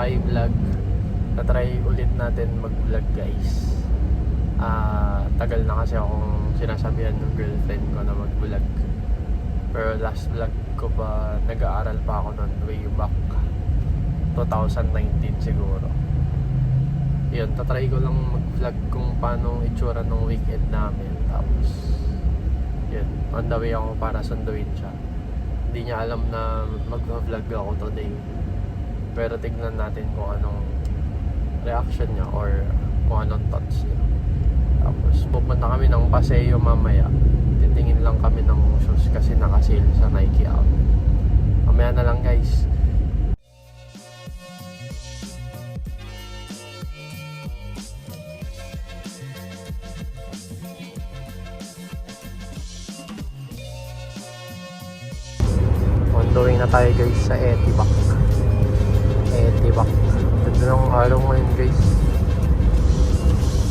Kai Vlog. Natry ulit natin mag-vlog guys. Tagal na kasi akong sinasabihan ng girlfriend ko na mag-vlog. Pero last vlog ko pa, nag-aaral pa ako noon way back 2019 siguro. Yun, tatry ko lang mag-vlog kung paano itsura ng weekend namin. Tapos yun, on the way ako para sunduin siya. Hindi niya alam na mag-vlog ako today. Pero tignan natin kung anong reaction niya or kung anong thoughts niya. Tapos pupunta kami ng Paseo mamaya. Titingin lang kami ng shoes kasi naka-sale sa Nike app. Mamaya na lang guys. On the way na tayo guys sa Etibac. Ganda ng araw ngayon guys.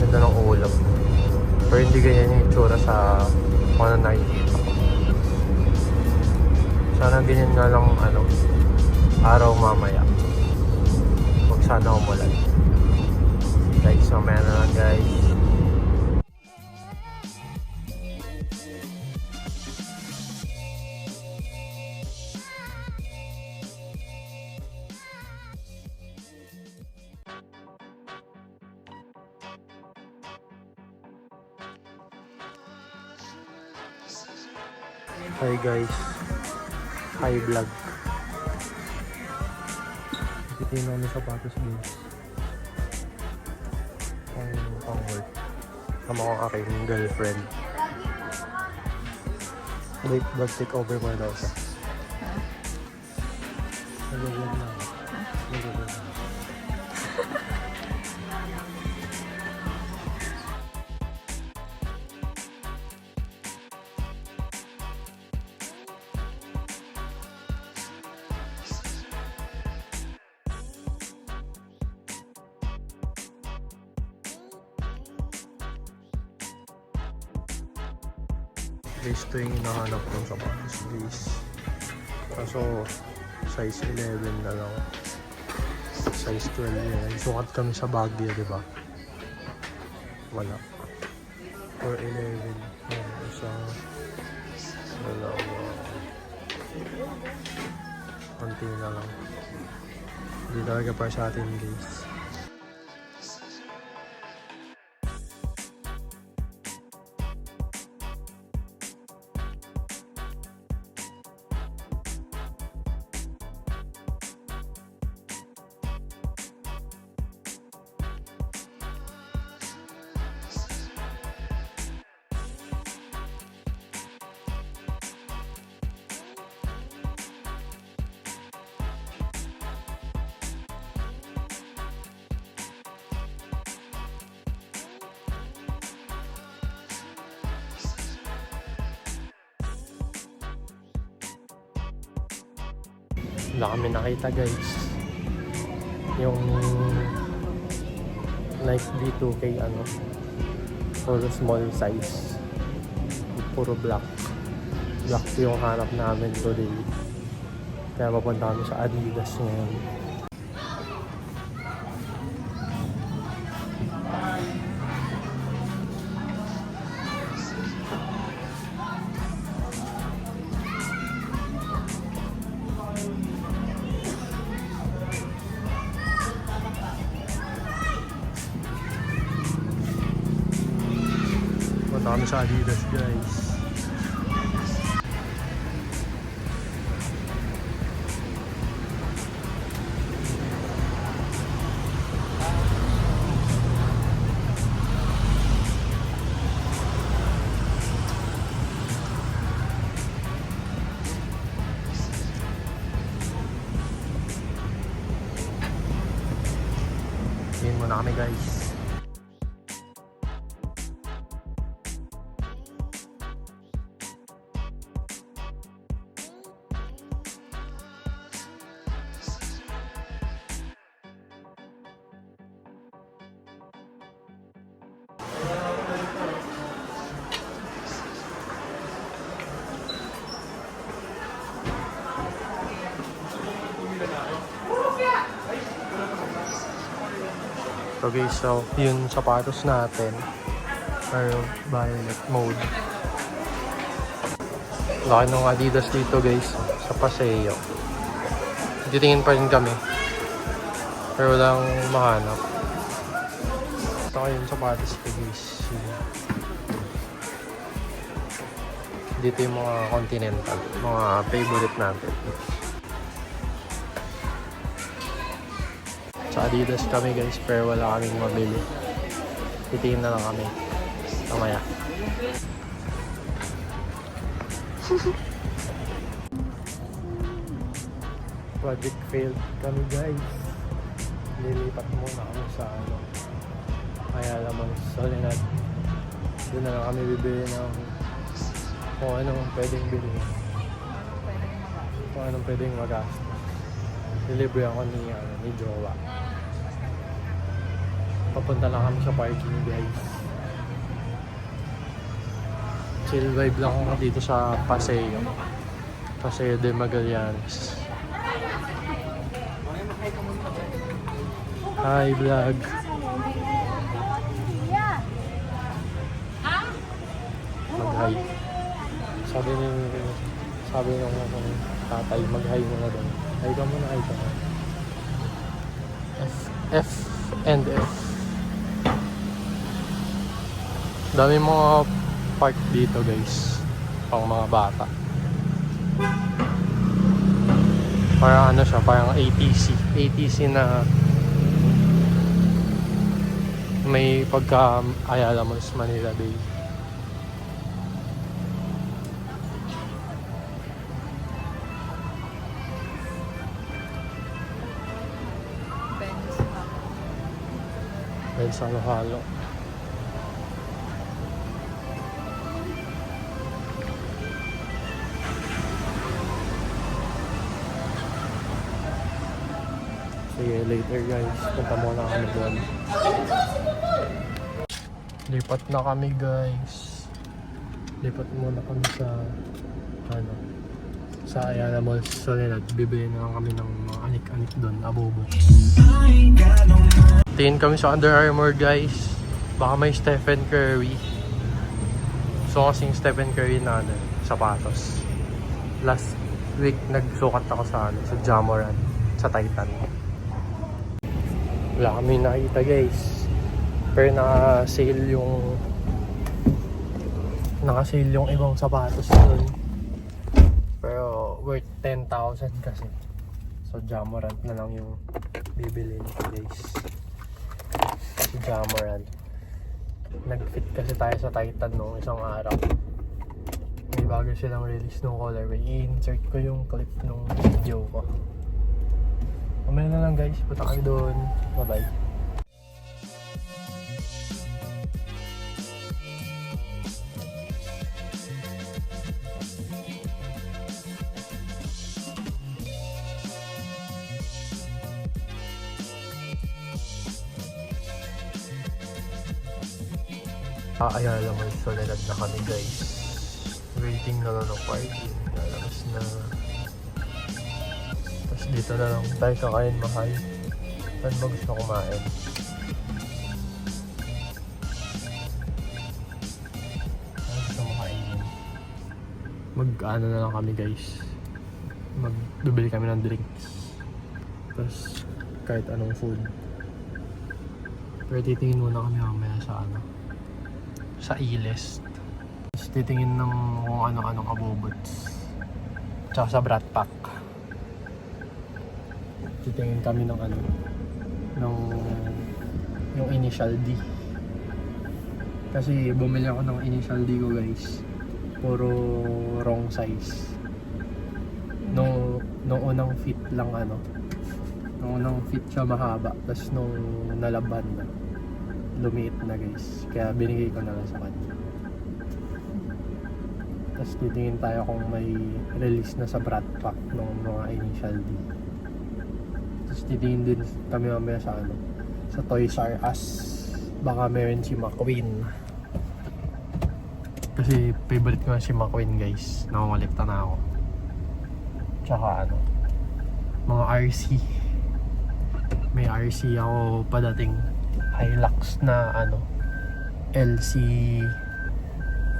Ganda ng ulap. Pero hindi ganyan yung itsura sa mga nakikita ko. Sana ganyan nga lang araw mamaya. Huwag sana umulan. Guys, mamaya na lang guys. Hi guys, hi vlog. Titingin namin sapatos guys. Pang work. Tama ko aking girlfriend. Wait, take over mo daw siya. Nag-vlog na. Guys, ito yung hinahanap kong sapatos guys. Kaso size 11 na lang. Size 12 yan. Sukat kami sa Baguio, diba? Wala. For 11. Isang dalawa. Konti na lang. Hindi talaga para sa atin guys. Wala kami nakita guys. Yung Nike D2K puro small size, puro black yung hanap namin today. Kaya papunta kami sa Adidas ngayon. Punta kami sa Adidas guys. Tingin muna kami guys. So guys, so yun sapatos natin. Or violet mode. Laki ng Adidas dito guys. Sa Paseo. Titingin pa rin kami. Pero walang mahanap. Ito yung sapatos ko guys. Dito yung mga Continental. Mga favorite natin. Sa Adidas kami guys, pero wala kaming mabili. Titingin na lang kami. Mamaya. Project failed kami guys. Lilipat muna kami sa ano. Kaya lamang Soledad. Doon na lang kami bibili ng kung anong pwedeng bilhin. Kung anong pwedeng magastos. Delivery ako ni Jowa. Papunta lang kami sa parking guys. Chill vibe lang ako dito sa Paseo. Paseo de Magallanes. Hi vlog. Mag-hi. Sabi ng tatay, mag-hi muna doon. Hi ka muna, hi ka muna. F and F. Dami mga park dito guys. Pang mga bata. Parang ano siya, parang ATC. ATC na may pagka Ayala Malls Manila Bay. Dahil sa halo-halo. Sige, later guys. Punta muna kami doon. Lipat na kami guys. Lipat muna kami sa ano, sa Ayala Malls Soledad. Bibili na lang kami ng mga anik-anik doon, abobo. Tingin kami sa Under Armour guys. Baka may Stephen Curry. So kasing Stephen Curry na ano, sapatos. Last week nagsukat ako sa ano, sa Jamoran, sa Titan. Wala kami nakita guys. Pero naka-sale yung ibang sapatos doon. Pero worth 10,000 kasi. So Jamorant na lang yung bibili nito guys. Si Jamorant. Nag-fit kasi tayo sa Titan nung isang araw. May bago silang release nung colorway. I-insert ko yung clip nung video ko. Mamaya na lang guys, punta kami doon. Bye bye. Ayala Malls Soledad na kami guys. Waiting na lang ng parking. Lalabas na. Tapos dito na lang tayo kakain mahal. Saan ba gusto kumain? Saan gusto makainin? Mag-ano na lang kami guys. Magbibili kami ng drinks. Tapos kahit anong food. Pero titingin muna kami mamaya sa ano, sa E-list. Tapos titingin ng kung ano-anong abobots. Tsaka sa Brat Pack. Titingin kami ng ano, yung initial D. Kasi bumili ako ng initial D ko guys. Puro wrong size. Nung unang fit lang ano. Nung unang fit siya mahaba. Tapos nung nalaban na, lumiit na guys. Kaya binigay ko na lang sa kanya. Tapos titingin tayo kung may release na sa Brat Pack ng mga initial D. Tapos titingin din kami mamaya sa ano, sa Toys R Us. Baka meron si McQueen. Kasi favorite ko na si McQueen guys. Nakukolekta na ako. Tsaka ano, mga RC. May RC ako padating. Hilux na ano, LC,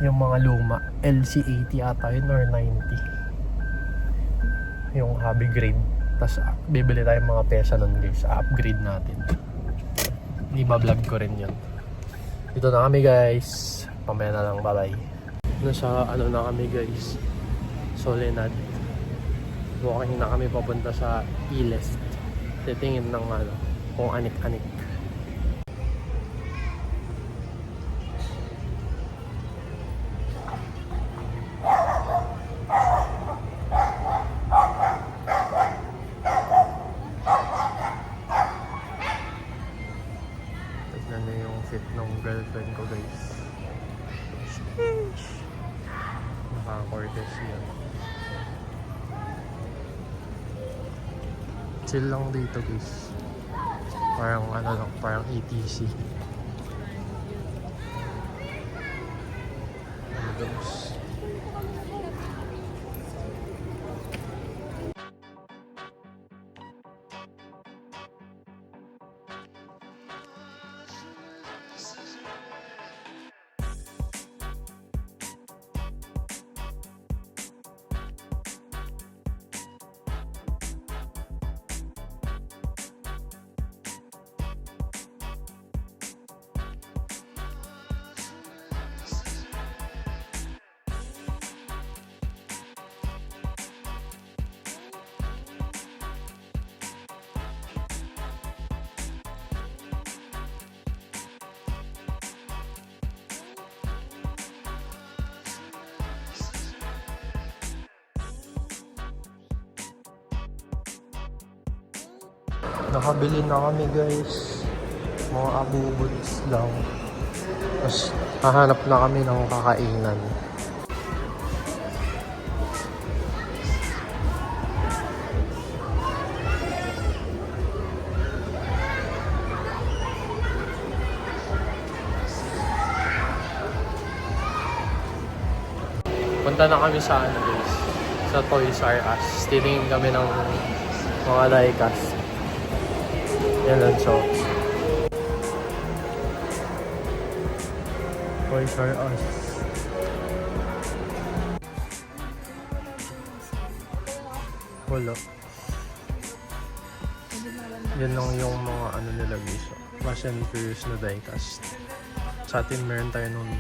yung mga luma, LC80 ata yun or 90. Yung hobby grade. Tapos bibili tayong mga pesa nun guys, upgrade natin. Iba-vlog ko rin yun. Dito na kami guys. Pamaya na lang, bye bye. Nasa ano na kami guys, Soledad. Walking na kami papunta sa Iles. Titingin ng ano, kung anik-anik. Tignan na yung fit ng girlfriend ko guys. Sheesh! Naka-cortes yan. Chill lang dito guys. Parang ano lang, parang ETC. Ano guys? Nakabili na kami guys, mga abubuds lang. Tapos hahanap na kami ng kakainan. Punta na kami sa ano guys, sa Toys R Us. Titingin kami ng mga diecast. Yan lang, so Toys R Us. Wala. Yan lang yung mga ano nila guys, Fast and Furious na diecast. Sa atin meron tayo nun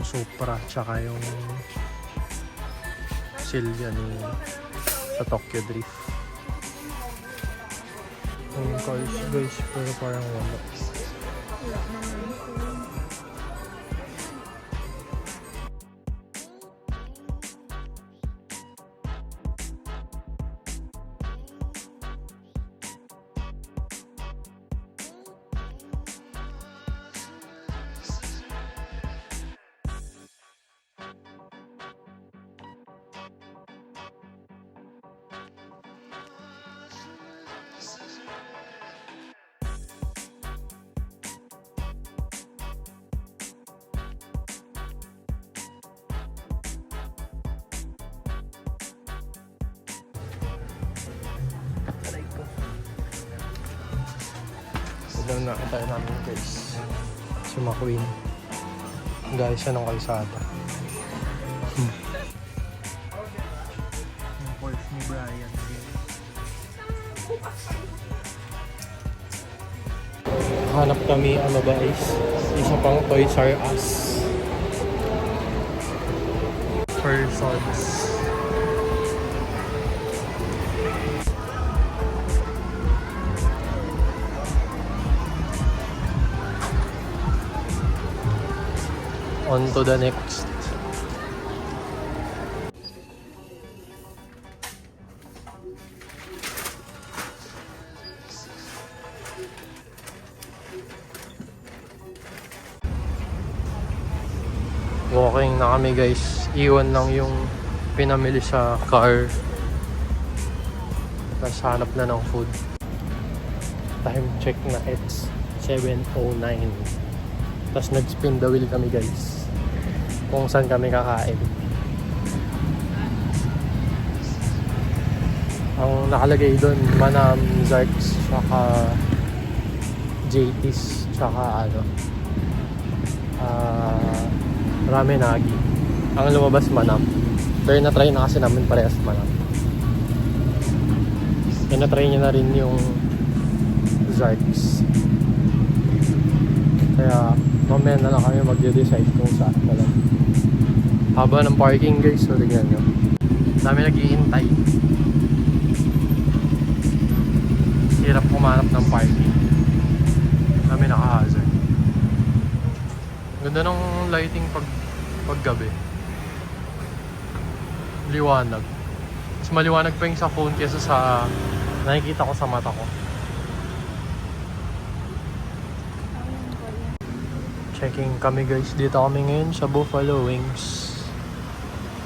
Supra, tsaka yung Silvia sa Tokyo Drift. Yung cars guys, pero parang wala. Doon na tayo namin guys sa McQueen. Guys, siya ng kalsada. Yung Porsche ni Brian. Hanap kami ano guys, isa pang Toys R Us. Persons. On to the next. Walking na kami guys. Iwan lang yung pinamili sa car. Tapos hanap na ng food. Time check na, it's 7:09. Tapos nag-spin the wheel kami guys, kung saan kami kakain. Ang nakalagay doon, Manam, Zarks, saka JT's, tsaka Ramenagi. Ang lumabas Manam. Pero na-try na kasi namin parehas Manam. Yan, na-try niya na rin yung Zarks. Kaya mamaya na lang kami mag-decide kung saan na lang. Haba ng parking guys, so tignan nyo. Dami naghihintay. Hirap kumanap ng parking. Dami naka-hazard. Ganda ng lighting paggabi. Liwanag. Mas maliwanag pa yung sa phone kesa sa nakikita ko sa mata ko. Checking kami guys. Dito kami ngayon sa Buffalo Wings.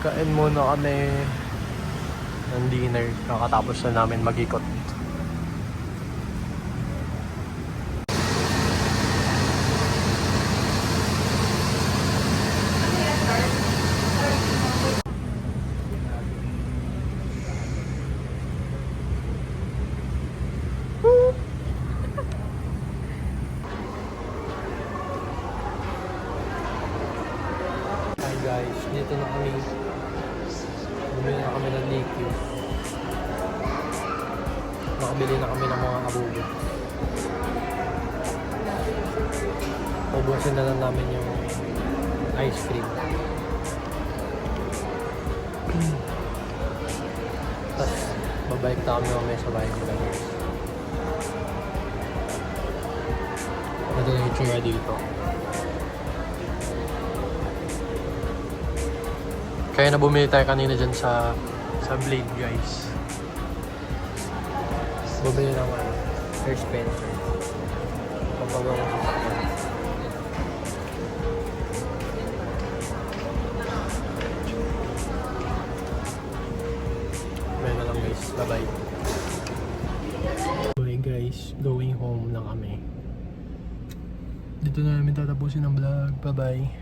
Kain muna kami ng dinner. Kakatapos na namin mag-ikot. Hi guys, dito na kami. Bumili na kami ng liquid. Nakabili na kami ng mga abubo. Ubusin na lang namin yung ice cream. Tapos babalik na kami mamaya sa bahay nila guys. Ito na yung tsura dito. Kaya na bumili tayo kanina dyan sa Blade guys. Bumili naman Air Spencer. Papagawa ko sa akin. Bye na lang guys. Bye bye. Okay guys, going home na kami. Dito na namin tatapusin ang vlog. Bye bye.